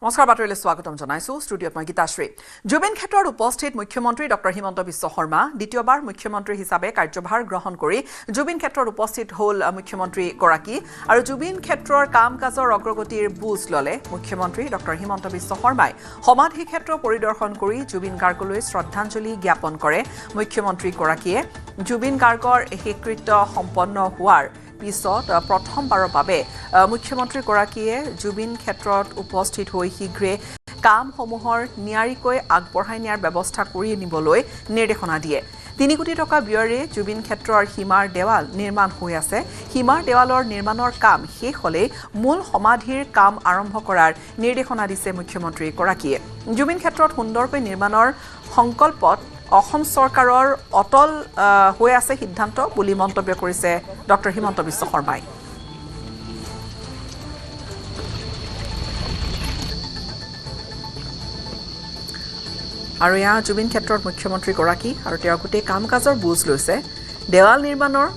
নমস্কাৰ বাতৰিলৈ স্বাগতম জনাইছো ষ্টুডিঅ'ত মই গীতাশ্ৰী জুবিন ক্ষেত্ৰত উপস্থিত মুখ্যমন্ত্ৰী ডক্টৰ হিমন্ত বিশ্ব শৰ্মা দ্বিতীয়বাৰ মুখ্যমন্ত্ৰী হিচাপে কাৰ্যভাৰ গ্ৰহণ কৰি জুবিন ক্ষেত্ৰত উপস্থিত হ'ল মুখ্যমন্ত্ৰী গৰাকী আৰু জুবিন ক্ষেত্ৰৰ কাম-কাজৰ অগ্ৰগতিৰ বুজ ললে মুখ্যমন্ত্ৰী ডক্টৰ হিমন্ত বিশ্ব শৰ্মাই সমাধি ক্ষেত্ৰ পৰিদৰ্শন কৰি জুবিন গাৰ্গলৈ শ্ৰদ্ধাঞ্জলি জ্ঞাপন কৰে মুখ্যমন্ত্ৰী গৰাকীয়ে জুবিন গাৰ্গৰ শেষকৃত্য সম্পন্ন হোৱাৰ পিছত প্ৰথমবাৰৰ বাবে মুখ্যমন্ত্ৰীগৰাকীয়ে জুবিন ক্ষেত্ৰত উপস্থিত হৈ শীঘ্ৰে কামসমূহৰ নিয়াৰিকৈ আগবঢ়াই নিয়াৰ ব্যৱস্থা কৰি নিবলৈ নিৰ্দেশনা দিয়ে 3 কোটি টকা ব্যয়েৰে জুবিন ক্ষেত্ৰৰ সীমাৰ দেৱাল নিৰ্মাণ হৈ আছে সীমাৰ দেৱালৰ নিৰ্মাণৰ কাম শেষ হ'লে মূল সমাধিৰ কাম আৰম্ভ কৰাৰ নিৰ্দেশনা দিছে মুখ্যমন্ত্ৰীগৰাকীয়ে জুবিন ক্ষেত্ৰত সুন্দৰকৈ নিৰ্মাণৰ সংকল্পত অসম চৰকাৰৰ অটল হৈ আছে সিদ্ধান্ত বুলি মন্তব্য কৰিছে ডক্টৰ হিমন্ত বিশ্ব শৰ্মাই আৰু ইয়া জুবিন ক্ষেত্ৰত মুখ্যমন্ত্ৰী গৰাকী আৰু তেওঁৰ গোটেই কাম-কাজৰ বুজ লৈছে দেৱাল নিৰ্মাণৰ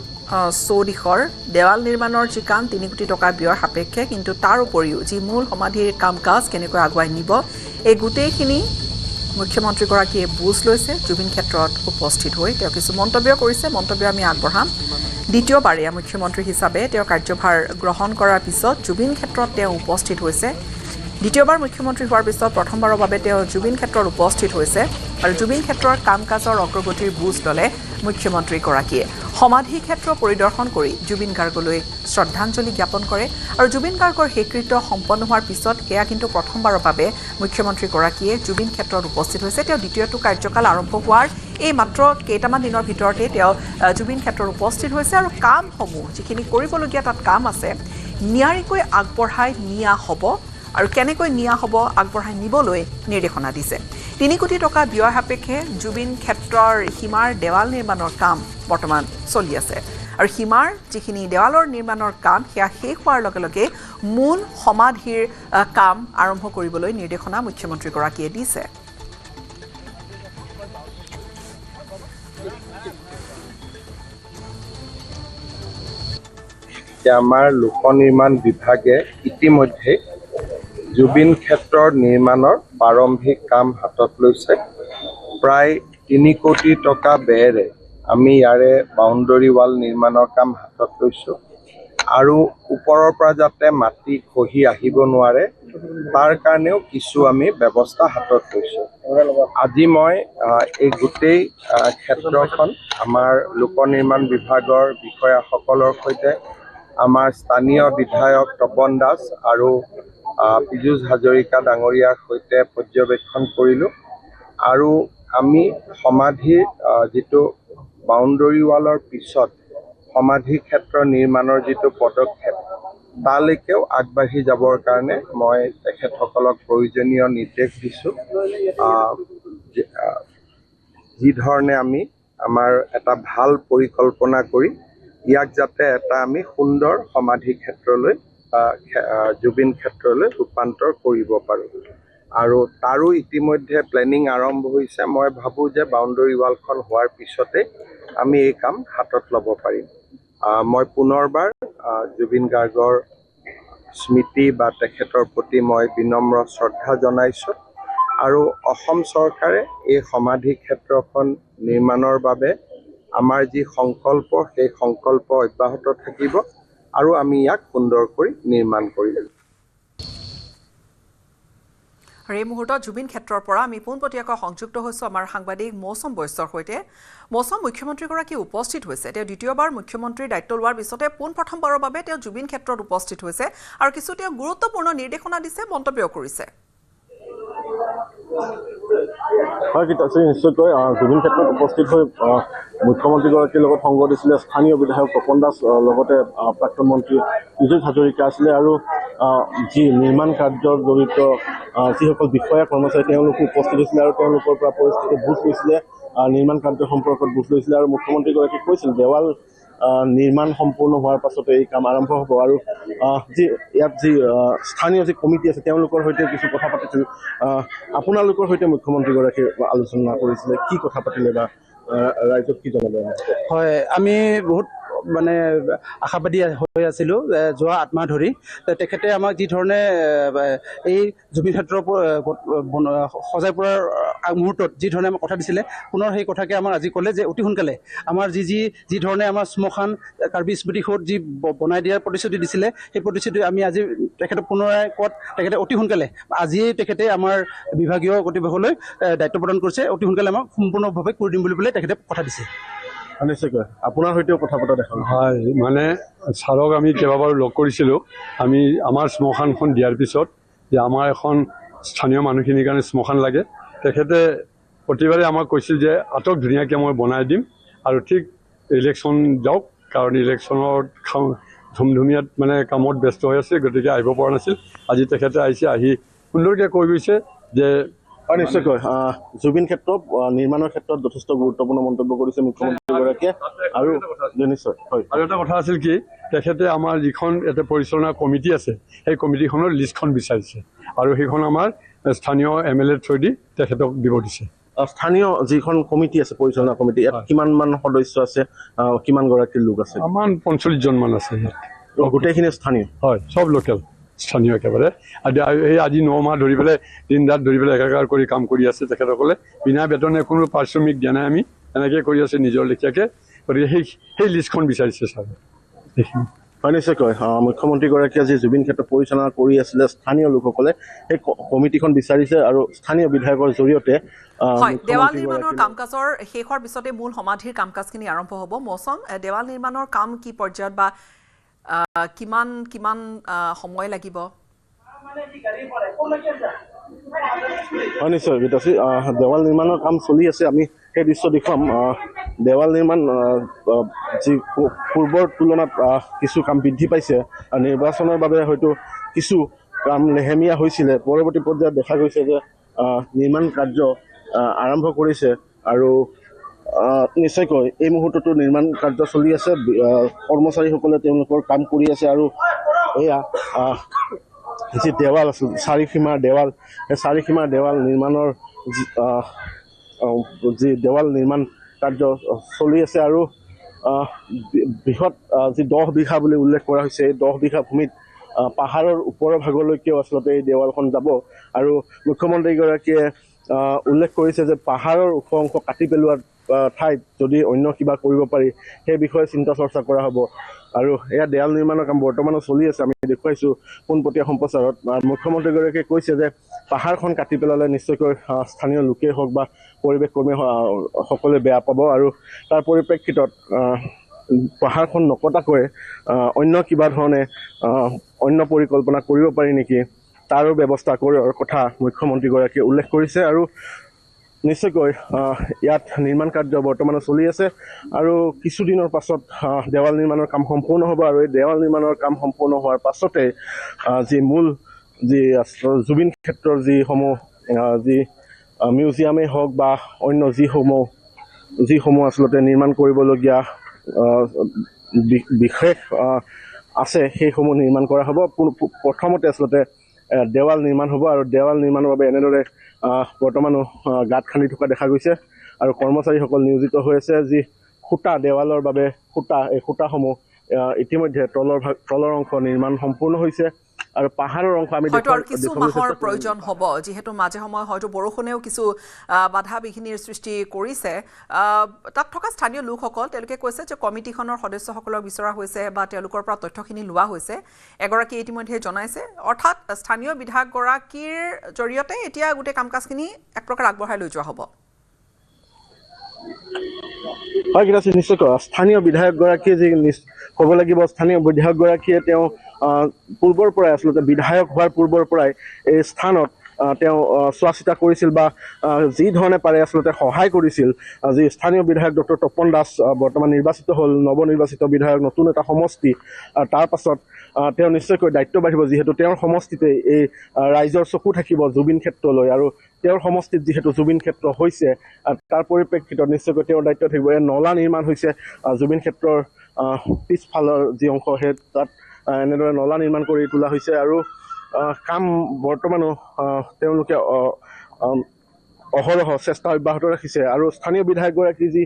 চৌদিশৰ দেৱাল নিৰ্মাণৰ যি কাম 3 কোটি টকা ব্যয় সাপেক্ষে কিন্তু তাৰ উপৰিও যি মূল সমাধিৰ কাম-কাজ কেনেকৈ আগুৱাই নিব এই গোটেইখিনি মুখ্যমন্ত্ৰীগৰাকীয়ে বুজ লৈছে জুবিন ক্ষেত্ৰত উপস্থিত হৈ তেওঁ কিছু মন্তব্য কৰিছে মন্তব্য আমি আগবঢ়াম দ্বিতীয়বাৰে মুখ্যমন্ত্ৰী হিচাপে তেওঁ কাৰ্যভাৰ গ্ৰহণ কৰাৰ পিছত জুবিন ক্ষেত্ৰত তেওঁ উপস্থিত হৈছে দ্বিতীয়বাৰ মুখ্যমন্ত্ৰী হোৱাৰ পিছত প্ৰথমবাৰৰ বাবে তেওঁ জুবিন ক্ষেত্ৰত উপস্থিত হৈছে আৰু জুবিন ক্ষেত্ৰৰ কাম-কাজৰ অগ্ৰগতিৰ বুজ ললে মুখ্যমন্ত্ৰীগৰাকীয়ে সমাধি ক্ষেত্ৰ পৰিদৰ্শন কৰি জুবিন গাৰ্গলৈ শ্ৰদ্ধাঞ্জলি জ্ঞাপন কৰে আৰু জুবিন গাৰ্গৰ শেষকৃত্য সম্পন্ন হোৱাৰ পিছত এয়া কিন্তু প্ৰথমবাৰৰ বাবে মুখ্যমন্ত্ৰীগৰাকীয়ে জুবিন ক্ষেত্ৰত উপস্থিত হৈছে তেওঁ দ্বিতীয়টো কাৰ্যকাল আৰম্ভ হোৱাৰ এই মাত্ৰ কেইটামান দিনৰ ভিতৰতে তেওঁ জুবিন ক্ষেত্ৰত উপস্থিত হৈছে আৰু কামসমূহ যিখিনি কৰিবলগীয়া তাত কাম আছে নিয়াৰিকৈ আগবঢ়াই নিয়া হ'ব আৰু কেনেকৈ নিয়া হ'ব আগবঢ়াই নিবলৈ নিৰ্দেশনা দিছে 3 কোটি টকা ব্যয় সাপেক্ষে জুবিন ক্ষেত্ৰৰ সীমাৰ দেৱাল নিৰ্মাণৰ কাম বৰ্তমান চলি আছে আৰু সীমাৰ যিখিনি দেৱালৰ নিৰ্মাণৰ কাম সেয়া শেষ হোৱাৰ লগে লগে মূল সমাধিৰ কাম আৰম্ভ কৰিবলৈ নিৰ্দেশনা মুখ্যমন্ত্ৰীগৰাকীয়ে দিছে আমাৰ লোক নিৰ্মাণ বিভাগে ইতিমধ্যে জুবিন ক্ষেত্ৰৰ নিৰ্মাণৰ প্ৰাৰম্ভিক কাম হাতত লৈছে প্ৰায় 3 কোটি টকা ব্যয়েৰে আমি ইয়াৰে বাউণ্ডৰী ৱাল নিৰ্মাণৰ কাম হাতত লৈছোঁ আৰু ওপৰৰ পৰা যাতে মাটি খহি আহিব নোৱাৰে তাৰ কাৰণেও কিছু আমি ব্যৱস্থা হাতত লৈছোঁ আজি মই এই গোটেই ক্ষেত্ৰখন আমাৰ লোক নিৰ্মাণ বিভাগৰ বিষয়াসকলৰ সৈতে আমাৰ স্থানীয় বিধায়ক তপন দাস আৰু পীযুষ হাজৰিকা ডাঙৰীয়াৰ সৈতে পৰ্যবেক্ষণ কৰিলোঁ আৰু আমি সমাধিৰ যিটো বাউণ্ডৰী ৱালৰ পিছত সমাধি ক্ষেত্ৰ নিৰ্মাণৰ যিটো পদক্ষেপ তালৈকেও আগবাঢ়ি যাবৰ কাৰণে মই তেখেতসকলক প্ৰয়োজনীয় নিৰ্দেশ দিছোঁ যি ধৰণে আমি আমাৰ এটা ভাল পৰিকল্পনা কৰি ইয়াক যাতে এটা আমি সুন্দৰ সমাধি ক্ষেত্ৰলৈ জুবিন ক্ষেত্ৰলৈ ৰূপান্তৰ কৰিব পাৰোঁ আৰু তাৰো ইতিমধ্যে প্লেনিং আৰম্ভ হৈছে মই ভাবোঁ যে বাউণ্ডৰী ৱালখন হোৱাৰ পিছতে আমি এই কাম হাতত ল'ব পাৰিম মই পুনৰবাৰ জুবিন গাৰ্গৰ স্মৃতি বা তেখেতৰ প্ৰতি মই বিনম্ৰ শ্ৰদ্ধা জনাইছোঁ আৰু অসম চৰকাৰে এই সমাধি ক্ষেত্ৰখন নিৰ্মাণৰ বাবে আমাৰ যি সংকল্প সেই সংকল্প অব্যাহত থাকিব আৰু আমি ইয়াক সুন্দৰ কৰি নিৰ্মাণ কৰিম আৰু এই মুহূৰ্তত জুবিন ক্ষেত্ৰৰ পৰা আমি পোনপটীয়াকৈ সংযুক্ত হৈছোঁ আমাৰ সাংবাদিক মৌচম বৈশ্যৰ সৈতে মৌচম মুখ্যমন্ত্ৰীগৰাকী উপস্থিত হৈছে তেওঁ দ্বিতীয়বাৰ মুখ্যমন্ত্ৰীৰ দায়িত্ব লোৱাৰ পিছতে প্ৰথমবাৰৰ বাবে তেওঁ জুবিন ক্ষেত্ৰত উপস্থিত হৈছে আৰু কিছু তেওঁ গুৰুত্বপূৰ্ণ নিৰ্দেশনা দিছে মন্তব্য কৰিছে হয় গীতাশ্ৰী নিশ্চয়কৈ জুবিন ক্ষেত্ৰত উপস্থিত হৈ মুখ্যমন্ত্ৰীগৰাকীৰ লগত সংগ দিছিলে স্থানীয় বিধায়ক তপন দাস লগতে প্ৰাক্তন মন্ত্ৰী পীযুষ হাজৰিকা আছিলে আৰু যি নিৰ্মাণ কাৰ্যত জড়িত যিসকল বিষয়া কৰ্মচাৰী তেওঁলোকো উপস্থিত হৈছিলে আৰু তেওঁলোকৰ পৰা পৰিস্থিতি বুজ লৈছিলে নিৰ্মাণ কাৰ্য সম্পৰ্কত বুজ লৈছিলে আৰু মুখ্যমন্ত্ৰীগৰাকীয়ে কৈছিল দেৱাল নিৰ্মাণ সম্পূৰ্ণ হোৱাৰ পাছতে এই কাম আৰম্ভ হ'ব আৰু ইয়াত যি স্থানীয় যি কমিটি আছে তেওঁলোকৰ সৈতে কিছু কথা পাতিছিল আপোনালোকৰ সৈতে মুখ্যমন্ত্ৰীগৰাকীয়ে আলোচনা কৰিছিলে কি কথা পাতিলে বা ৰাইজক কি জনালে হয় আমি বহুত মানে আশাবাদী হৈ আছিলোঁ যোৱা 8 মাহ ধৰি। তেখেতে আমাক যি ধৰণে এই জুবিন ক্ষেত্ৰৰ সজাই পৰাৰ মুহূৰ্তত যি ধৰণে আমাক কথা দিছিলে, পুনৰ সেই কথাকে আমাক আজি ক'লে যে অতি সোনকালে আমাৰ যি ধৰণে আমাৰ শ্মশান কাৰ্বি স্মৃতি সৌধ যি বনাই দিয়াৰ প্ৰতিশ্ৰুতি দিছিলে, সেই প্ৰতিশ্ৰুতি আমি আজি তেখেতক পুনৰাই কোৱাত তেখেতে অতি সোনকালে আজিয়েই তেখেতে আমাৰ বিভাগীয় কৰ্তৃপক্ষলৈ দায়িত্ব প্ৰদান কৰিছে। অতি সোনকালে আমাক সম্পূৰ্ণভাৱে কৰি দিম বুলি পেলাই তেখেতে কথা দিছে। নিশ্চয়কৈ আপোনাৰ সৈতেও কথা পতা দেখা গ'ল। হয়, মানে ছাৰক আমি কেইবাবাৰো লগ কৰিছিলোঁ। আমি আমাৰ শ্মশানখন দিয়াৰ পিছত যে আমাৰ এখন স্থানীয় মানুহখিনিৰ কাৰণে শ্মশান লাগে, তেখেতে প্ৰতিবাৰে আমাক কৈছিল যে আটক ধুনীয়াকৈ মই বনাই দিম আৰু ঠিক ইলেকশ্যন যাওক, কাৰণ ইলেকশ্যনত ধুমধুমীয়াত মানে কামত ব্যস্ত হৈ আছে, গতিকে আহিব পৰা নাছিল। আজি তেখেতে আহিছে, আহি সুন্দৰকৈ কৈ গৈছে যে নিশ্চয়কৈ জুবিন ক্ষেত্ৰত নিৰ্মাণৰ ক্ষেত্ৰত যথেষ্ট গুৰুত্বপূৰ্ণ মন্তব্য কৰিছে মুখ্যমন্ত্ৰীগৰাকীয়ে। আৰু নিশ্চয় হয়, আৰু এটা কথা আছিল কি, তেখেতে আমাৰ যিখন এটা পৰিচালনা কমিটি আছে, সেই কমিটিখনৰ লিষ্টখন বিচাৰিছে আৰু সেইখন আমাৰ স্থানীয় MLA থ্ৰুদি তেখেতক দিব দিছে। স্থানীয় যিখন কমিটি আছে পৰিচালনা কমিটি, ইয়াত কিমান মান সদস্য আছে, কিমান গৰাকীৰ লোক আছে? আমাৰ 45জন মান আছে ইয়াত। গোটেইখিনি স্থানীয়? হয়, চব লোকেল, স্থানীয় একেবাৰে। এই আজি 9 মাহ ধৰি পেলাই দিন ৰাত ধৰি পেলাই একাকাৰ কৰি কাম কৰি আছে তেখেতসকলে, বিনা বেতনে কোনো পাৰিশ্ৰমিক দিয়া নাই। আমি এনেকৈ কৰি আছে নিজৰ লেখীয়াকৈ। গতিকে সেই লিষ্টখন বিচাৰিছে ছাৰে। সেইখিনি হয়, নিশ্চয়কৈ মুখ্যমন্ত্ৰীগৰাকীয়ে যি জুবিন ক্ষেত্ৰ পৰিচালনা কৰি আছিলে স্থানীয় লোকসকলে সেই কমিটিখন বিচাৰিছে আৰু স্থানীয় বিধায়কৰ জৰিয়তে হয়, দেৱাল নিৰ্মাণৰ কাম কাজৰ শেষ হোৱাৰ পিছতে মূল সমাধিৰ কাম কাজখিনি আৰম্ভ হ'ব। মৌচম, দেৱাল নিৰ্মাণৰ কাম কি পৰ্যায়ত বা কিমান সময় লাগিব? হয়, নিশ্চয় গীতাশ্ৰী, দেৱাল নিৰ্মাণৰ কাম চলি আছে। আমি সেই দৃশ্য দেখুৱাম। দেৱাল নিৰ্মাণ যি পূৰ্বৰ তুলনাত কিছু কাম বৃদ্ধি পাইছে। নিৰ্বাচনৰ বাবে হয়তো কিছু কাম লেহেমীয়া হৈছিলে, পৰৱৰ্তী পৰ্যায়ত দেখা গৈছে যে নিৰ্মাণ কাৰ্য আৰম্ভ কৰিছে আৰু নিশ্চয়কৈ এই মুহূৰ্ততো নিৰ্মাণ কাৰ্য চলি আছে। কৰ্মচাৰীসকলে তেওঁলোকৰ কাম কৰি আছে আৰু এয়া যি দেৱাল আছিল, চাৰিসীমাৰ দেৱাল, সেই চাৰিসীমাৰ দেৱাল নিৰ্মাণৰ যি দেৱাল নিৰ্মাণ কাৰ্য চলি আছে আৰু বৃহৎ যি 10 বিঘা বুলি উল্লেখ কৰা হৈছে, এই 10 বিঘা ভূমিত পাহাৰৰ ওপৰৰ ভাগলৈকেও আচলতে এই দেৱালখন যাব। আৰু মুখ্যমন্ত্ৰীগৰাকীয়ে উল্লেখ কৰিছে যে পাহাৰৰ ওখ অংশ কাটি পেলোৱাৰ ঠাইত যদি অন্য কিবা কৰিব পাৰি সেই বিষয়ে চিন্তা চৰ্চা কৰা হ'ব। আৰু এয়া দেৱাল নিৰ্মাণৰ কাম বৰ্তমানো চলি আছে। আমি দেখুৱাইছোঁ পোনপটীয়া সম্প্ৰচাৰত। মুখ্যমন্ত্ৰীগৰাকীয়ে কৈছে যে পাহাৰখন কাটি পেলালে নিশ্চয়কৈ স্থানীয় লোকেই হওক বা পৰিৱেশ কৰ্মী সকলোৱে বেয়া পাব আৰু তাৰ পৰিপ্ৰেক্ষিতত পাহাৰখন নকটাকৈ অন্য কিবা ধৰণে অন্য পৰিকল্পনা কৰিব পাৰি নেকি, তাৰো ব্যৱস্থা কৰাৰ কথা মুখ্যমন্ত্ৰীগৰাকীয়ে উল্লেখ কৰিছে। আৰু নিশ্চয়কৈ ইয়াত নিৰ্মাণ কাৰ্য বৰ্তমানে চলি আছে আৰু কিছুদিনৰ পাছত দেৱাল নিৰ্মাণৰ কাম সম্পূৰ্ণ হ'ব। আৰু এই দেৱাল নিৰ্মাণৰ কাম সম্পূৰ্ণ হোৱাৰ পাছতে যি মূল যি জুবিন ক্ষেত্ৰৰ যিসমূহ যি মিউজিয়ামেই হওক বা অন্য যিসমূহ আচলতে নিৰ্মাণ কৰিবলগীয়া বিশেষ আছে, সেইসমূহ নিৰ্মাণ কৰা হ'ব। প্ৰথমতে আচলতে দেৱাল নিৰ্মাণ হ'ব আৰু দেৱাল নিৰ্মাণৰ বাবে এনেদৰে বৰ্তমানো গাঁত খান্দি থকা দেখা গৈছে আৰু কৰ্মচাৰীসকল নিয়োজিত হৈ আছে। যি খুঁটা, দেৱালৰ বাবে খুঁটা, এই খুঁটাসমূহ ইতিমধ্যে তলৰ অংশ নিৰ্মাণ সম্পূৰ্ণ হৈছে আৰু পাহাৰৰ অংশ আমি হয়তো আৰু কিছু মাহৰ প্ৰয়োজন হ'ব, যিহেতু মাজে সময়ে হয়তো বৰষুণেও কিছু বাধা বিঘিনিৰ সৃষ্টি কৰিছে। তাত থকা স্থানীয় লোকসকল তেওঁলোকে কৈছে যে কমিটিখনৰ সদস্যসকলক বিচৰা হৈছে বা তেওঁলোকৰ পৰা তথ্যখিনি লোৱা হৈছে। এগৰাকী ইতিমধ্যে জনাইছে, অৰ্থাৎ স্থানীয় বিধায়কগৰাকীৰ জৰিয়তে এতিয়া গোটেই কাম কাজখিনি এক প্ৰকাৰ আগবঢ়াই লৈ যোৱা হ'ব। হয়, গীতাশ্ৰী, নিশ্চয়কৈ স্থানীয় বিধায়কগৰাকীয়ে যি ক'ব লাগিব, স্থানীয় বিধায়কগৰাকীয়ে তেওঁ পূৰ্বৰ পৰাই আচলতে বিধায়ক হোৱাৰ পূৰ্বৰ পৰাই এই স্থানত তেওঁ চোৱা চিতা কৰিছিল বা যি ধৰণে পাৰে আচলতে সহায় কৰিছিল। যি স্থানীয় বিধায়ক ডক্টৰ তপন দাস বৰ্তমান নিৰ্বাচিত হ'ল, নৱনিৰ্বাচিত বিধায়ক, নতুন এটা সমষ্টি। তাৰ পাছত তেওঁ নিশ্চয়কৈ দায়িত্ব বাঢ়িব, যিহেতু তেওঁৰ সমষ্টিতে এই ৰাইজৰ চকু থাকিব জুবিন ক্ষেত্ৰলৈ আৰু তেওঁৰ সমষ্টিত যিহেতু জুবিন ক্ষেত্ৰ হৈছে, তাৰ পৰিপ্ৰেক্ষিতত নিশ্চয়কৈ তেওঁৰ দায়িত্ব থাকিব। এই নলা নিৰ্মাণ হৈছে জুবিন ক্ষেত্ৰৰ পিছফালৰ যি অংশ, সেই তাত এনেদৰে নলা নিৰ্মাণ কৰি তোলা হৈছে আৰু কাম বৰ্তমানো তেওঁলোকে অহৰহ চেষ্টা অব্যাহত ৰাখিছে। আৰু স্থানীয় বিধায়কগৰাকী যি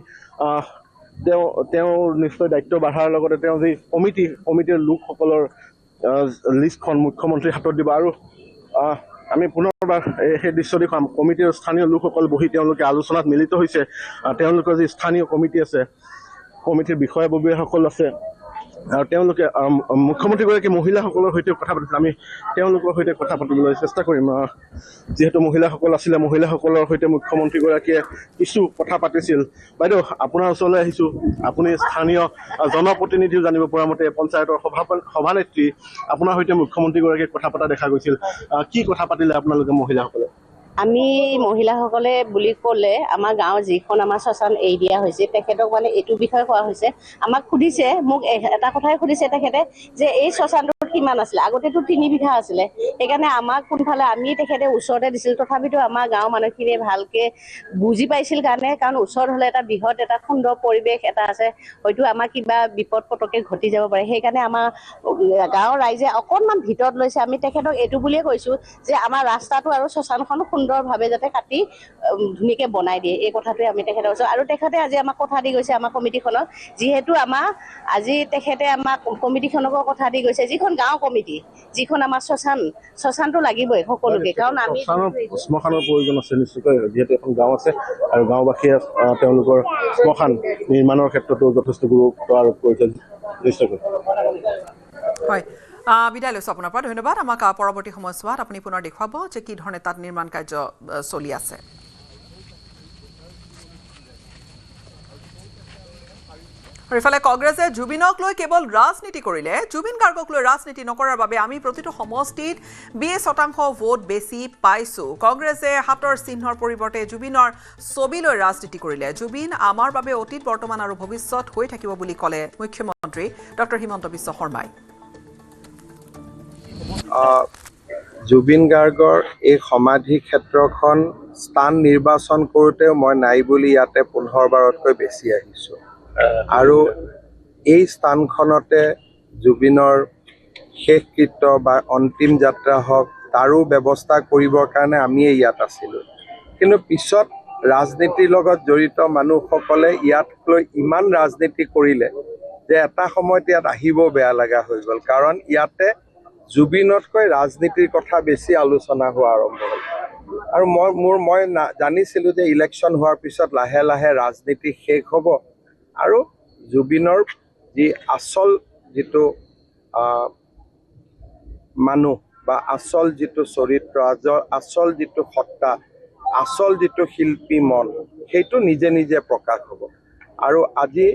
তেওঁৰ নিশ্চয় দায়িত্ব বাঢ়াৰ লগতে তেওঁ যি কমিটিৰ লোকসকলৰ লিষ্টখন মুখ্যমন্ত্ৰীৰ হাতত দিব। আৰু আমি পুনৰবাৰ সেই দৃশ্য দেখুৱাম। কমিটিৰ স্থানীয় লোকসকল বহি তেওঁলোকে আলোচনাত মিলিত হৈছে। তেওঁলোকৰ যি স্থানীয় কমিটি আছে, কমিটিৰ বিষয়ববীয়াসকল আছে, আৰু তেওঁলোকে মুখ্যমন্ত্ৰীগৰাকী মহিলাসকলৰ সৈতে কথা পাতিছিল। আমি তেওঁলোকৰ সৈতে কথা পাতিবলৈ চেষ্টা কৰিম। যিহেতু মহিলাসকল আছিলে, মহিলাসকলৰ সৈতে মুখ্যমন্ত্ৰীগৰাকীয়ে কিছু কথা পাতিছিল। বাইদেউ, আপোনাৰ ওচৰলৈ আহিছোঁ। আপুনি স্থানীয় জনপ্ৰতিনিধিও জানিব পৰা মতে পঞ্চায়তৰ সভানেত্ৰী, আপোনাৰ সৈতে মুখ্যমন্ত্ৰীগৰাকীয়ে কথা পতা দেখা গৈছিল। কি কথা পাতিলে আপোনালোকে মহিলাসকলে? আমি মহিলাসকলে বুলি ক'লে আমাৰ গাঁৱৰ যিখন আমাৰ শ্মশান এৰি দিয়া হৈছে, তেখেতক মানে এইটো বিষয়ে কোৱা হৈছে। আমাক সুধিছে, মোক এটা কথাই সুধিছে তেখেতে, যে এই শ্মশানটোত কিমান আছিলে? আগতেতো 3 বিঘা আছিলে। সেইকাৰণে আমাক কোনফালে, আমি তেখেতে ওচৰতে দিছিল। তথাপিতো আমাৰ গাঁৱৰ মানুহখিনিয়ে ভালকে বুজি পাইছিল কাৰণ ওচৰত হ'লে এটা বৃহৎ এটা সুন্দৰ পৰিৱেশ এটা আছে, হয়তো আমাৰ কিবা বিপদ পতকে ঘটি যাব পাৰে। সেইকাৰণে আমাৰ গাঁৱৰ ৰাইজে অকণমান ভিতৰত লৈছে। আমি তেখেতক এইটো বুলিয়ে কৈছোঁ যে আমাৰ ৰাস্তাটো আৰু শ্মশানখন সুন্দৰভাৱে যাতে কাটি ধুনীয়াকৈ বনাই দিয়ে, এই কথাটোৱে আমি তেখেতক কৈছোঁ। আৰু তেখেতে আজি আমাক কথা দি গৈছে, আমাৰ কমিটিখনক, যিহেতু আজি তেখেতে আমাক কমিটিখনকো কথা দি গৈছে, যিখন গাঁও কমিটি, যিখন আমাৰ শ্মশানটো লাগিবই সকলোকে, কাৰণ আমি শ্মশানৰ প্ৰয়োজন আছে নিশ্চয়কৈ, যিহেতু এখন গাঁও আছে আৰু গাঁওবাসীয়ে তেওঁলোকৰ শ্মশান নিৰ্মাণৰ ক্ষেত্ৰতো যথেষ্ট গুৰুত্ব আৰোপ কৰিছে নিশ্চয়কৈ। হয়, বিদায় লৈছোঁ আপোনাৰ পৰা। ধন্যবাদ। আমাক পৰৱৰ্তী সময়ছোৱাত আপুনি পুনৰ দেখুৱাব যে কি ধৰণে তাত নিৰ্মাণ কাৰ্য চলি আছে। আৰু ইফালে কংগ্ৰেছে জুবিনক লৈ কেৱল ৰাজনীতি কৰিলে, জুবিন গাৰ্গক লৈ ৰাজনীতি নকৰাৰ বাবে আমি প্ৰতিটো সমষ্টিত 20% ভোট বেছি পাইছোঁ। কংগ্ৰেছে হাতৰ চিহ্নৰ পৰিৱৰ্তে জুবিনৰ ছবি লৈ ৰাজনীতি কৰিলে। জুবিন আমাৰ বাবে অতীত, বৰ্তমান আৰু ভৱিষ্যত হৈ থাকিব বুলি ক'লে মুখ্যমন্ত্ৰী ডক্টৰ হিমন্ত বিশ্ব শৰ্মাই। জুবিন গাৰ্গৰ এই সমাধি ক্ষেত্ৰখন স্থান নিৰ্বাচন কৰোঁতেও মই নাই বুলি ইয়াতে 15 বাৰতকৈ বেছি আহিছোঁ। আৰু এই স্থানখনতে জুবিনৰ শেষকৃত্য বা অন্তিম যাত্ৰা হওক তাৰো ব্যৱস্থা কৰিবৰ কাৰণে আমিয়ে ইয়াত আছিলোঁ। কিন্তু পিছত ৰাজনীতিৰ লগত জড়িত মানুহসকলে ইয়াক লৈ ইমান ৰাজনীতি কৰিলে যে এটা সময়ত ইয়াত আহিব বেয়া লগা হৈ গ'ল, কাৰণ ইয়াতে জুবিনতকৈ ৰাজনীতিৰ কথা বেছি আলোচনা হোৱা আৰম্ভ হ'ল। আৰু মই জানিছিলোঁ যে ইলেকশ্যন হোৱাৰ পিছত লাহে লাহে ৰাজনীতি শেষ হ'ব আৰু জুবিনৰ যি আচল যিটো মানুহ বা আচল যিটো চৰিত্ৰ, আচল যিটো সত্তা, আচল যিটো শিল্পী মন, সেইটো নিজে নিজে প্ৰকাশ হ'ব। আৰু আজি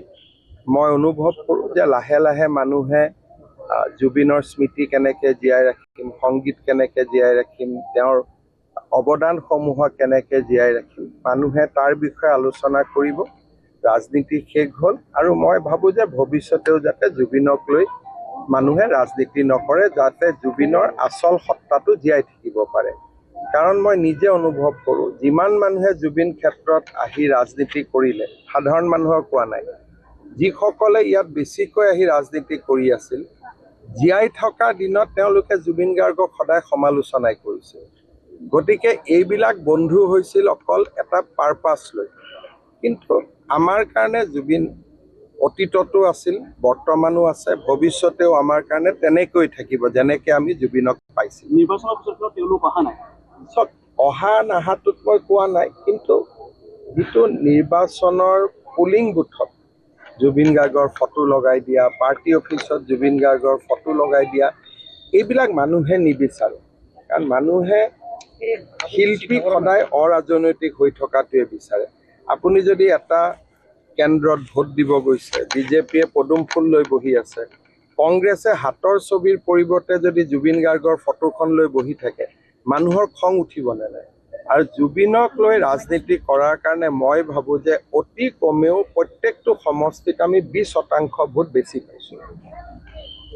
মই অনুভৱ কৰোঁ যে লাহে লাহে মানুহে জুবিনৰ স্মৃতি কেনেকৈ জীয়াই ৰাখিম, সংগীত কেনেকৈ জীয়াই ৰাখিম, তেওঁৰ অৱদানসমূহক কেনেকৈ জীয়াই ৰাখিম, মানুহে তাৰ বিষয়ে আলোচনা কৰিব। ৰাজনীতি শেষ হ'ল আৰু মই ভাবোঁ যে ভৱিষ্যতেও যাতে জুবিনক লৈ মানুহে ৰাজনীতি নকৰে, যাতে জুবিনৰ আচল সত্তাটো জীয়াই থাকিব পাৰে। কাৰণ মই নিজে অনুভৱ কৰোঁ, যিমান মানুহে জুবিন ক্ষেত্ৰত আহি ৰাজনীতি কৰিলে, সাধাৰণ মানুহক কোৱা নাই, যিসকলে ইয়াত বেছিকৈ আহি ৰাজনীতি কৰি আছিল, জীয়াই থকা দিনত তেওঁলোকে জুবিন গাৰ্গক সদায় সমালোচনাই কৰিছিল। গতিকে এইবিলাক বন্ধু হৈছিল অকল এটা পাৰপাছ লৈ। কিন্তু আমাৰ কাৰণে জুবিন অতীততো আছিল, বৰ্তমানো আছে, ভৱিষ্যতেও আমাৰ কাৰণে তেনেকৈ থাকিব, যেনেকৈ আমি জুবিনক পাইছিলোঁ। নিৰ্বাচনৰ পিছত তেওঁলোক অহা নাই, চব অহা নাহাটোত মই কোৱা নাই, কিন্তু যিটো নিৰ্বাচনৰ পুলিং বুথত জুবিন গাৰ্গৰ ফটো লগাই দিয়া, পাৰ্টি অফিচত জুবিন গাৰ্গৰ ফটো লগাই দিয়া, এইবিলাক মানুহে নিবিচাৰে। কাৰণ মানুহে শিল্পীক সদায় অৰাজনৈতিক হৈ থকাটোৱে বিচাৰে। আপুনি যদি এটা কেন্দ্ৰত ভোট দিব গৈছে, বিজেপিয়ে পদুম ফুল লৈ বহি আছে, কংগ্ৰেছে হাতৰ ছবিৰ পৰিৱৰ্তে যদি জুবিন গাৰ্গৰ ফটোখন লৈ বহি থাকে, মানুহৰ খং উঠিবনে নাই? আৰু জুবিনক লৈ ৰাজনীতি কৰাৰ কাৰণে মই ভাবোঁ যে অতি কমেও প্ৰত্যেকটো সমষ্টিত আমি 20% ভোট বেছি পাইছোঁ।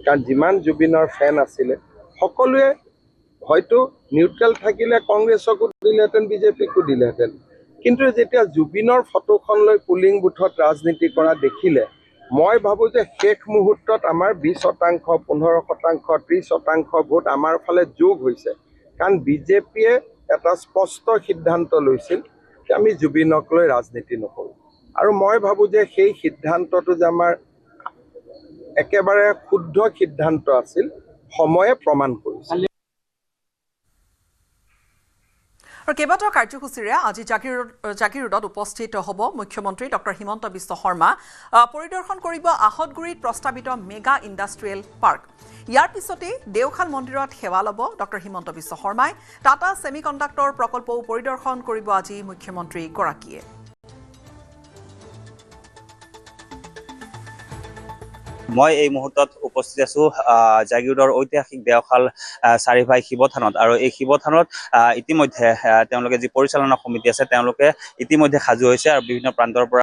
কাৰণ যিমান জুবিনৰ ফেন আছিলে, সকলোৱে হয়তো নিউট্ৰেল থাকিলে কংগ্ৰেছকো দিলেহেঁতেন, বিজেপিকো দিলেহেঁতেন। কিন্তু যেতিয়া জুবিনৰ ফটোখন লৈ পুলিং বুথত ৰাজনীতি কৰা দেখিলে, মই ভাবোঁ যে শেষ মুহূৰ্তত আমাৰ 20%, 15%, 30% ভোট আমাৰ ফালে যোগ হৈছে। কাৰণ বিজেপিয়ে এটা স্পষ্ট সিদ্ধান্ত লৈছিল যে আমি জুবিনক লৈ ৰাজনীতি নকৰোঁ। আৰু মই ভাবোঁ যে সেই সিদ্ধান্তটো যে আমাৰ একেবাৰে শুদ্ধ সিদ্ধান্ত আছিল সময়ে প্ৰমাণ কৰিছে। আৰু কেইবাটাও কাৰ্যসূচীৰে আজি জাগিৰ ৰোডত উপস্থিত হ'ব মুখ্যমন্ত্ৰী ডক্টৰ হিমন্ত বিশ্ব শৰ্মা। পৰিদৰ্শন কৰিব আহতগুৰিত প্ৰস্তাৱিত মেগা ইণ্ডাষ্ট্ৰিয়েল পাৰ্ক। ইয়াৰ পিছতেই দেওশাল মন্দিৰত সেৱা ল'ব ডক্টৰ হিমন্ত বিশ্ব শৰ্মাই। টাটা ছেমি কণ্ডাক্টৰ প্ৰকল্পও পৰিদৰ্শন কৰিব আজি মুখ্যমন্ত্ৰীগৰাকীয়ে। মই এই মুহূৰ্তত উপস্থিত আছো জাগিৰোডৰ ঐতিহাসিক দেওশাল চাৰিভাই শিৱথানত। আৰু এই শিৱথানত ইতিমধ্যে তেওঁলোকে যি পৰিচালনা সমিতি আছে তেওঁলোকে ইতিমধ্যে সাজু হৈছে আৰু বিভিন্ন প্ৰান্তৰ পৰা